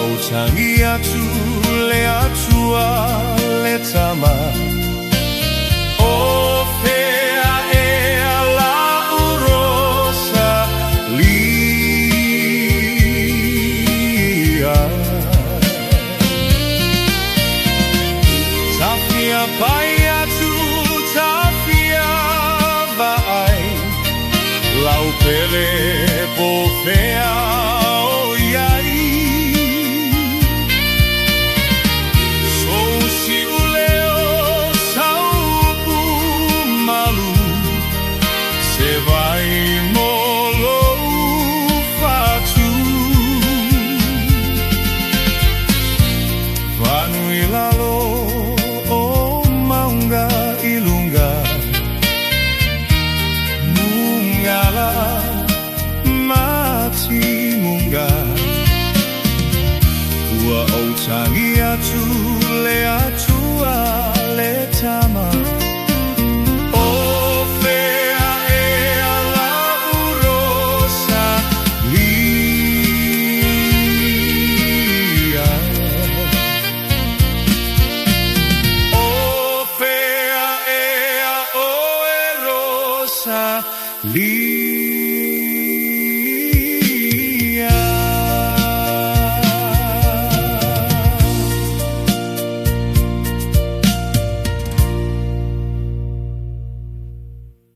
Rosalia tu le atua le tama o fea e la Rosalia tafia paia tu tafia vai lau pele po fea o iai Rosalia tu le atua le tama o fea e la Rosalia o fea e Rosalia